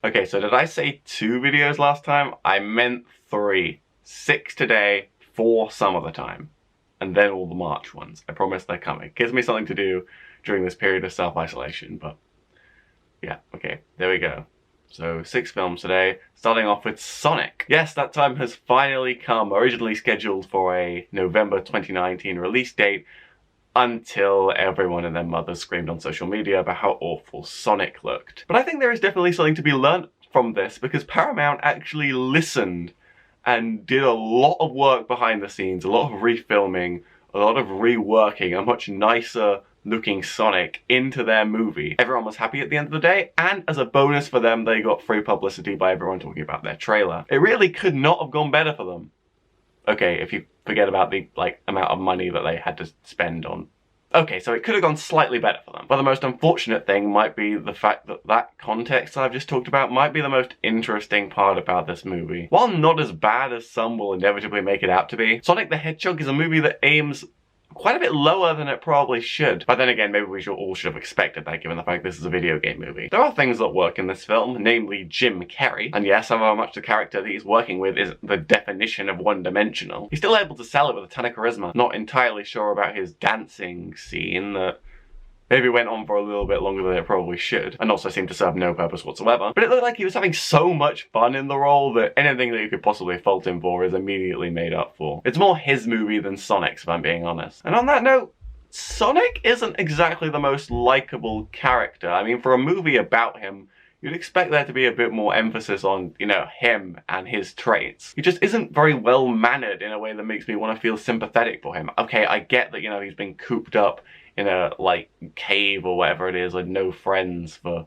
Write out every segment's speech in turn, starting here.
Okay, so did I say 2 videos last time? I meant 3. 6 today, 4 some of the time. And then all the March ones. I promise they're coming. Gives me something to do during this period of self-isolation, but yeah, okay, there we go. So 6 films today, starting off with Sonic. Yes, that time has finally come, originally scheduled for a November 2019 release date, until everyone and their mother screamed on social media about how awful Sonic looked. But I think there is definitely something to be learnt from this, because Paramount actually listened and did a lot of work behind the scenes, a lot of refilming, a lot of reworking a much nicer looking Sonic into their movie. Everyone was happy at the end of the day, and as a bonus for them, they got free publicity by everyone talking about their trailer. It really could not have gone better for them. Okay, if you forget about the, amount of money that they had to spend on. Okay, so it could have gone slightly better for them. But the most unfortunate thing might be the fact that that context I've just talked about might be the most interesting part about this movie. While not as bad as some will inevitably make it out to be, Sonic the Hedgehog is a movie that aims quite a bit lower than it probably should. But then again, maybe we all should have expected that, given the fact this is a video game movie. There are things that work in this film, namely Jim Carrey. And yes, however much the character that he's working with is the definition of one-dimensional, he's still able to sell it with a ton of charisma. Not entirely sure about his dancing scene that maybe went on for a little bit longer than it probably should, and also seemed to serve no purpose whatsoever. But it looked like he was having so much fun in the role that anything that you could possibly fault him for is immediately made up for. It's more his movie than Sonic's, if I'm being honest. And on that note, Sonic isn't exactly the most likable character. I mean, for a movie about him, you'd expect there to be a bit more emphasis on, you know, him and his traits. He just isn't very well-mannered in a way that makes me want to feel sympathetic for him. Okay, I get that, you know, he's been cooped up in a, cave or whatever it is with no friends for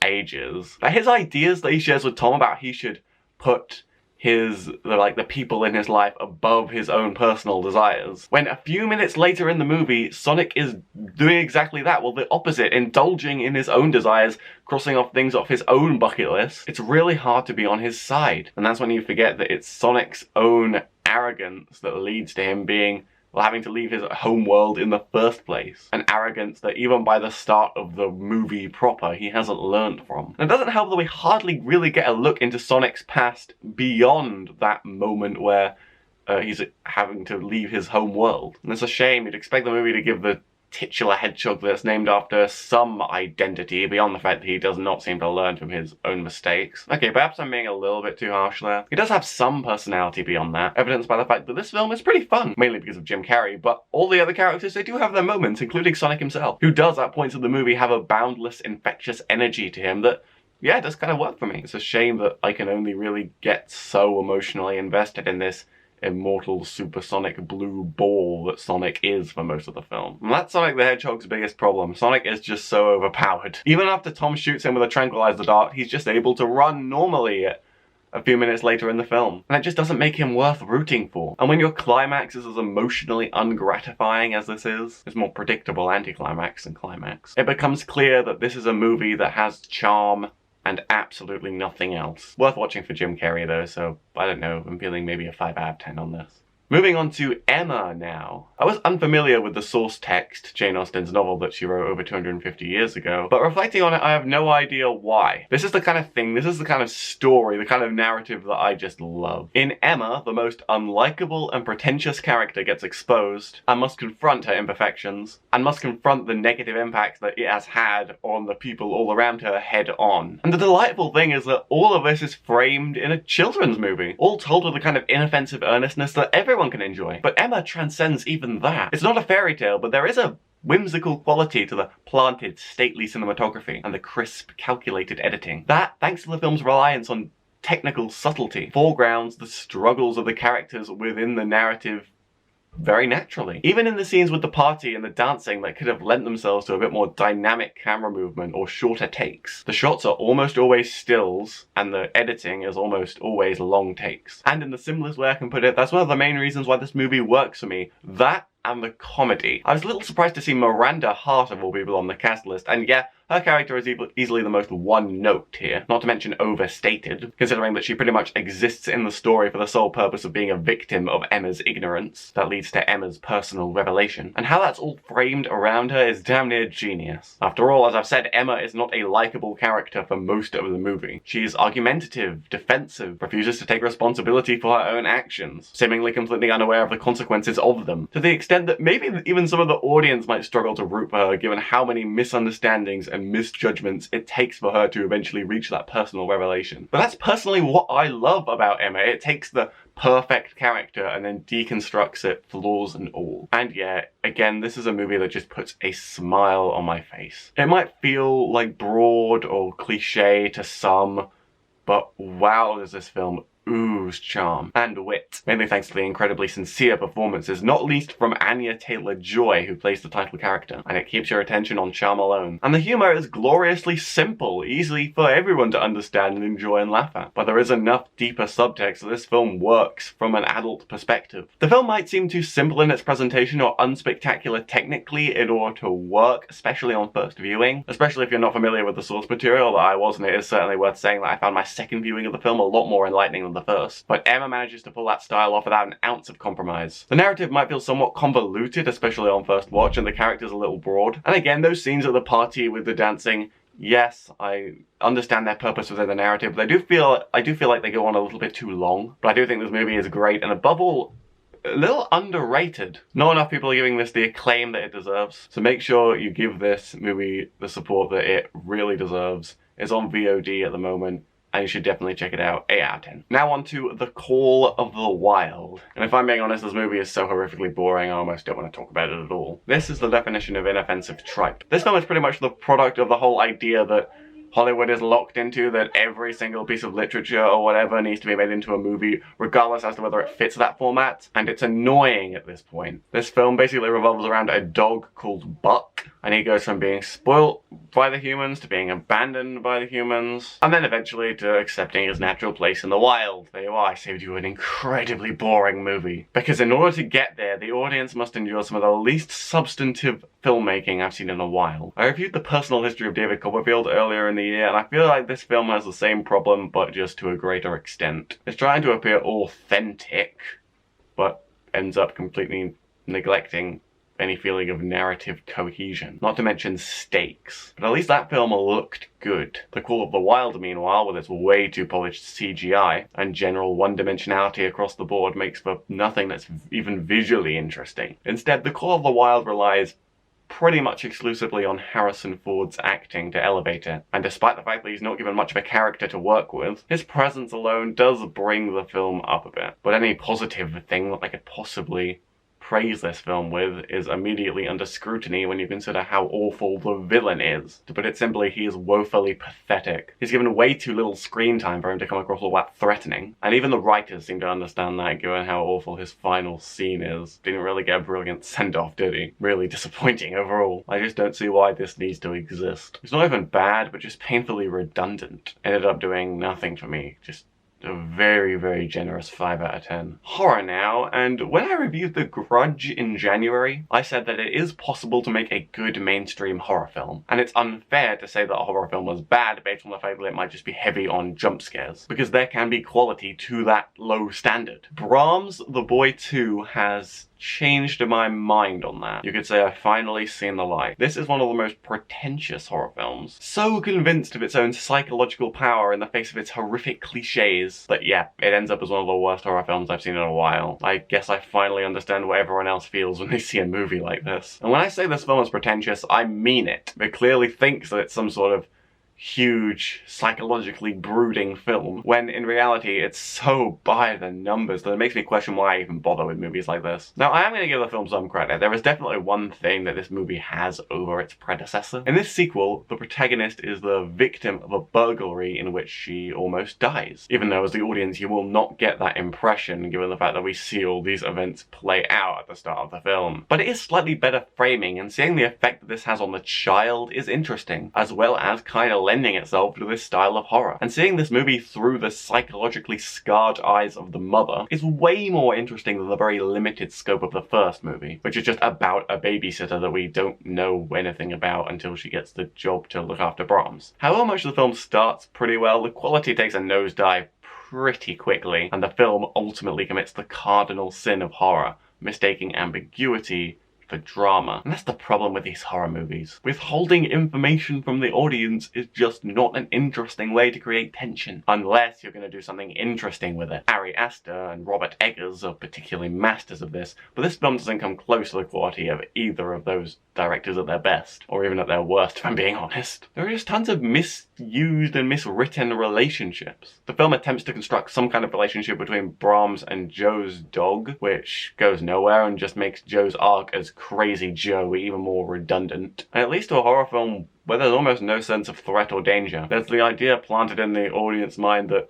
ages. But his ideas that he shares with Tom about he should put the people in his life above his own personal desires. When a few minutes later in the movie, Sonic is doing exactly that. Well, the opposite, indulging in his own desires, crossing off things off his own bucket list. It's really hard to be on his side. And that's when you forget that it's Sonic's own arrogance that leads to him being, well, having to leave his home world in the first place. An arrogance that even by the start of the movie proper, he hasn't learned from. And it doesn't help that we hardly really get a look into Sonic's past beyond that moment where he's having to leave his home world. And it's a shame. You'd expect the movie to give the titular hedgehog that's named after some identity beyond the fact that he does not seem to learn from his own mistakes. Okay, perhaps I'm being a little bit too harsh there. He does have some personality beyond that, evidenced by the fact that this film is pretty fun, mainly because of Jim Carrey, but all the other characters, they do have their moments, including Sonic himself, who does at points of the movie have a boundless, infectious energy to him that, yeah, does kind of work for me. It's a shame that I can only really get so emotionally invested in this immortal supersonic blue ball that Sonic is for most of the film. And that's Sonic the Hedgehog's biggest problem. Sonic is just so overpowered. Even after Tom shoots him with a tranquilizer dart, he's just able to run normally a few minutes later in the film. And it just doesn't make him worth rooting for. And when your climax is as emotionally ungratifying as this is, it's more predictable anticlimax than climax, it becomes clear that this is a movie that has charm and absolutely nothing else. Worth watching for Jim Carrey though, so I don't know, I'm feeling maybe a 5 out of 10 on this. Moving on to Emma now. I was unfamiliar with the source text, Jane Austen's novel that she wrote over 250 years ago, but reflecting on it, I have no idea why. This is the kind of thing, this is the kind of story, the kind of narrative that I just love. In Emma, the most unlikable and pretentious character gets exposed and must confront her imperfections, and must confront the negative impacts that it has had on the people all around her head on. And the delightful thing is that all of this is framed in a children's movie, all told with a kind of inoffensive earnestness that everyone can enjoy. But Emma transcends even that. It's not a fairy tale, but there is a whimsical quality to the planted, stately cinematography and the crisp, calculated editing. That, thanks to the film's reliance on technical subtlety, foregrounds the struggles of the characters within the narrative very naturally. Even in the scenes with the party and the dancing that could have lent themselves to a bit more dynamic camera movement or shorter takes, the shots are almost always stills and the editing is almost always long takes. And in the simplest way I can put it, that's one of the main reasons why this movie works for me. That and the comedy. I was a little surprised to see Miranda Hart of all people on the cast list, and yeah, her character is easily the most one-note here, not to mention overstated, considering that she pretty much exists in the story for the sole purpose of being a victim of Emma's ignorance that leads to Emma's personal revelation. And how that's all framed around her is damn near genius. After all, as I've said, Emma is not a likable character for most of the movie. She's argumentative, defensive, refuses to take responsibility for her own actions, seemingly completely unaware of the consequences of them, to the extent that maybe even some of the audience might struggle to root for her given how many misunderstandings and misjudgments it takes for her to eventually reach that personal revelation. But that's personally what I love about Emma. It takes the perfect character and then deconstructs it, flaws and all. And yeah, again, this is a movie that just puts a smile on my face. It might feel like broad or cliche to some, but wow, does this film ooze charm and wit, mainly thanks to the incredibly sincere performances, not least from Anya Taylor-Joy, who plays the title character, and it keeps your attention on charm alone. And the humour is gloriously simple, easy for everyone to understand and enjoy and laugh at, but there is enough deeper subtext that this film works from an adult perspective. The film might seem too simple in its presentation or unspectacular technically in order to work, especially on first viewing, especially if you're not familiar with the source material that I was, and it is certainly worth saying that I found my second viewing of the film a lot more enlightening than the first. But Emma manages to pull that style off without an ounce of compromise. The narrative might feel somewhat convoluted, especially on first watch, and the characters a little broad. And again, those scenes at the party with the dancing, yes, I understand their purpose within the narrative, but I do feel like they go on a little bit too long. But I do think this movie is great, and above all, a little underrated. Not enough people are giving this the acclaim that it deserves. So make sure you give this movie the support that it really deserves. It's on VOD at the moment, and you should definitely check it out. 8 out of 10. Now on to The Call of the Wild. And if I'm being honest, this movie is so horrifically boring, I almost don't want to talk about it at all. This is the definition of inoffensive tripe. This film is pretty much the product of the whole idea that Hollywood is locked into, that every single piece of literature or whatever needs to be made into a movie, regardless as to whether it fits that format, and it's annoying at this point. This film basically revolves around a dog called Buck, and he goes from being spoilt by the humans to being abandoned by the humans, and then eventually to accepting his natural place in the wild. There you are, I saved you an incredibly boring movie. Because in order to get there, the audience must endure some of the least substantive filmmaking I've seen in a while. I reviewed The Personal History of David Copperfield earlier in the year, and I feel like this film has the same problem, but just to a greater extent. It's trying to appear authentic, but ends up completely neglecting any feeling of narrative cohesion. Not to mention stakes. But at least that film looked good. The Call of the Wild, meanwhile, with its way too polished CGI and general one-dimensionality across the board, makes for nothing that's even visually interesting. Instead, The Call of the Wild relies pretty much exclusively on Harrison Ford's acting to elevate it, and despite the fact that he's not given much of a character to work with, his presence alone does bring the film up a bit. But any positive thing that I could possibly praise this film with is immediately under scrutiny when you consider how awful the villain is. To put it simply, he is woefully pathetic. He's given way too little screen time for him to come across all that threatening, and even the writers seem to understand that, given how awful his final scene is. Didn't really get a brilliant send-off, did he? Really disappointing overall. I just don't see why this needs to exist. It's not even bad, but just painfully redundant. Ended up doing nothing for me. Just a very, very generous 5 out of 10. Horror now, and when I reviewed The Grudge in January, I said that it is possible to make a good mainstream horror film, and it's unfair to say that a horror film was bad based on the fact that it might just be heavy on jump scares, because there can be quality to that low standard. Brahms the Boy 2 has changed my mind on that. You could say I've finally seen the light. This is one of the most pretentious horror films. So convinced of its own psychological power in the face of its horrific cliches that yeah, it ends up as one of the worst horror films I've seen in a while. I guess I finally understand what everyone else feels when they see a movie like this. And when I say this film is pretentious, I mean it. It clearly thinks that it's some sort of huge, psychologically brooding film, when in reality it's so by the numbers that it makes me question why I even bother with movies like this. Now, I am going to give the film some credit. There is definitely one thing that this movie has over its predecessor. In this sequel, the protagonist is the victim of a burglary in which she almost dies. Even though as the audience you will not get that impression given the fact that we see all these events play out at the start of the film. But it is slightly better framing, and seeing the effect that this has on the child is interesting, as well as kind of lending itself to this style of horror. And seeing this movie through the psychologically scarred eyes of the mother is way more interesting than the very limited scope of the first movie, which is just about a babysitter that we don't know anything about until she gets the job to look after Brahms. However much the film starts pretty well, the quality takes a nosedive pretty quickly, and the film ultimately commits the cardinal sin of horror, mistaking ambiguity for drama. And that's the problem with these horror movies. Withholding information from the audience is just not an interesting way to create tension, unless you're going to do something interesting with it. Ari Aster and Robert Eggers are particularly masters of this, but this film doesn't come close to the quality of either of those directors at their best, or even at their worst, if I'm being honest. There are just tons of misused and miswritten relationships. The film attempts to construct some kind of relationship between Brahms and Joe's dog, which goes nowhere and just makes Joe's arc as Crazy Joe even more redundant. And at least to a horror film where there's almost no sense of threat or danger, there's the idea planted in the audience mind that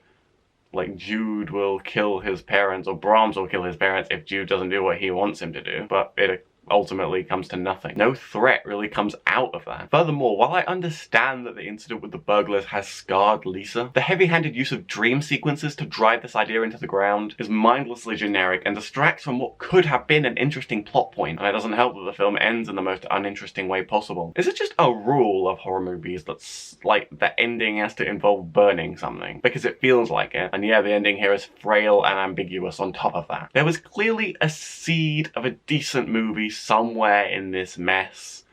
like Jude will kill his parents, or Brahms will kill his parents if Jude doesn't do what he wants him to do, but it ultimately comes to nothing. No threat really comes out of that. Furthermore, while I understand that the incident with the burglars has scarred Lisa, the heavy-handed use of dream sequences to drive this idea into the ground is mindlessly generic and distracts from what could have been an interesting plot point, and it doesn't help that the film ends in the most uninteresting way possible. Is it just a rule of horror movies that's like the ending has to involve burning something? Because it feels like it, and yeah, the ending here is frail and ambiguous on top of that. There was clearly a seed of a decent movie somewhere in this mess,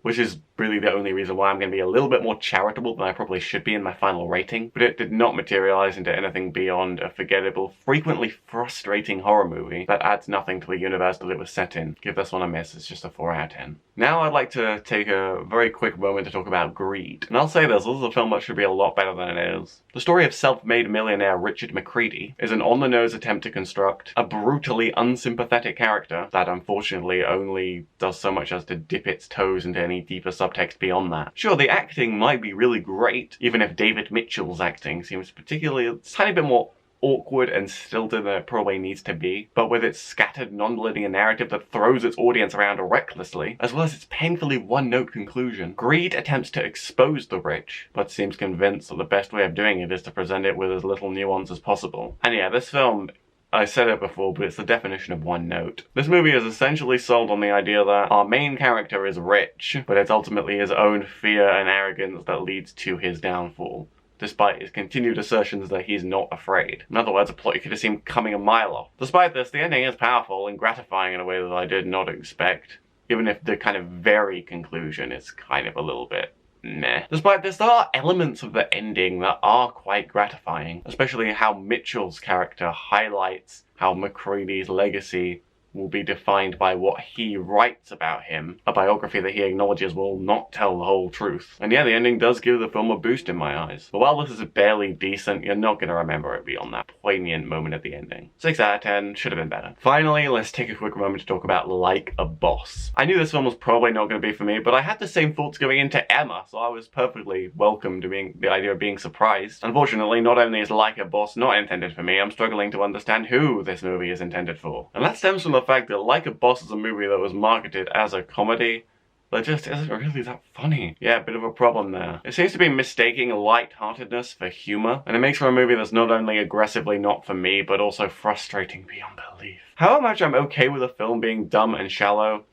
which is really the only reason why I'm going to be a little bit more charitable than I probably should be in my final rating, but it did not materialize into anything beyond a forgettable, frequently frustrating horror movie that adds nothing to the universe that it was set in. Give this one a miss, it's just a 4 out of 10. Now I'd like to take a very quick moment to talk about Greed. And I'll say this is a film that should be a lot better than it is. The story of self-made millionaire Richard McCready is an on-the-nose attempt to construct a brutally unsympathetic character that unfortunately only does so much as to dip its toes into any deeper subtext beyond that. Sure, the acting might be really great, even if David Mitchell's acting seems particularly a tiny bit more awkward and stilted than it probably needs to be, but with its scattered non-linear narrative that throws its audience around recklessly, as well as its painfully one-note conclusion. Greed attempts to expose the rich, but seems convinced that the best way of doing it is to present it with as little nuance as possible. And yeah, this film, I said it before, but it's the definition of one note. This movie is essentially sold on the idea that our main character is rich, but it's ultimately his own fear and arrogance that leads to his downfall, despite his continued assertions that he's not afraid. In other words, a plot you could have seen coming a mile off. Despite this, the ending is powerful and gratifying in a way that I did not expect, even if the kind of very conclusion is kind of a little bit meh. Despite this, there are elements of the ending that are quite gratifying, especially how Mitchell's character highlights how McCready's legacy will be defined by what he writes about him, a biography that he acknowledges will not tell the whole truth. And yeah, the ending does give the film a boost in my eyes. But while this is barely decent, you're not going to remember it beyond that poignant moment at the ending. 6 out of 10, should have been better. Finally, let's take a quick moment to talk about Like a Boss. I knew this film was probably not going to be for me, but I had the same thoughts going into Emma, so I was perfectly welcome to the idea of being surprised. Unfortunately, not only is Like a Boss not intended for me, I'm struggling to understand who this movie is intended for. And that stems from the fact that Like a Boss is a movie that was marketed as a comedy that just isn't really that funny. Yeah, a bit of a problem there. It seems to be mistaking lightheartedness for humor, and it makes for a movie that's not only aggressively not for me, but also frustrating beyond belief. However much I'm okay with a film being dumb and shallow,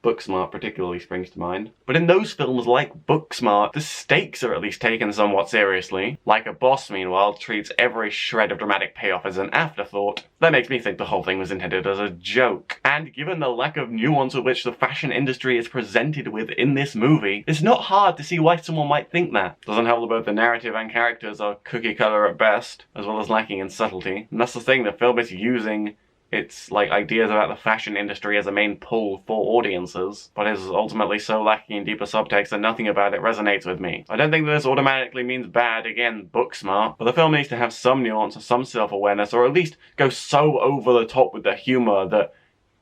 Booksmart particularly springs to mind. But in those films like Booksmart, the stakes are at least taken somewhat seriously. Like a Boss, meanwhile, treats every shred of dramatic payoff as an afterthought. That makes me think the whole thing was intended as a joke. And given the lack of nuance with which the fashion industry is presented with in this movie, it's not hard to see why someone might think that. Doesn't help that both the narrative and characters are cookie cutter at best, as well as lacking in subtlety. And that's the thing, the film is using its like ideas about the fashion industry as a main pull for audiences, but is ultimately so lacking in deeper subtext that nothing about it resonates with me. I don't think that this automatically means bad, again, Booksmart, but the film needs to have some nuance or some self-awareness, or at least go so over the top with the humor that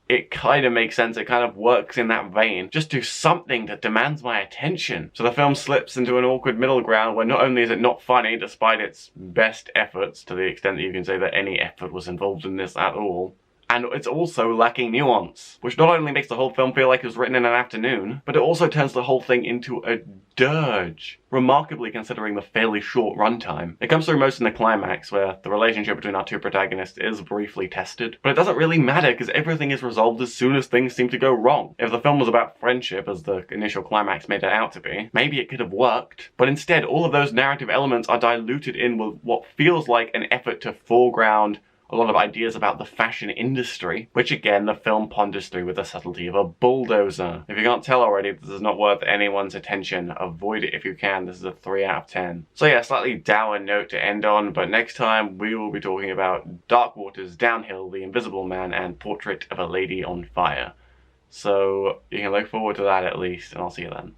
it kind of makes sense, it kind of works in that vein. Just do something that demands my attention. So the film slips into an awkward middle ground where not only is it not funny despite its best efforts, to the extent that you can say that any effort was involved in this at all, And it's also lacking nuance, which not only makes the whole film feel like it was written in an afternoon, but it also turns the whole thing into a dirge, remarkably considering the fairly short runtime. It comes through most in the climax, where the relationship between our two protagonists is briefly tested, but it doesn't really matter because everything is resolved as soon as things seem to go wrong. If the film was about friendship, as the initial climax made it out to be, maybe it could have worked, but instead all of those narrative elements are diluted in with what feels like an effort to foreground a lot of ideas about the fashion industry, which again the film ponders through with the subtlety of a bulldozer. If you can't tell already, this is not worth anyone's attention. Avoid it if you can. This is a 3 out of 10. So yeah, slightly dour note to end on, but next time we will be talking about Dark Waters, Downhill, The Invisible Man, and Portrait of a Lady on Fire. So you can look forward to that at least, and I'll see you then.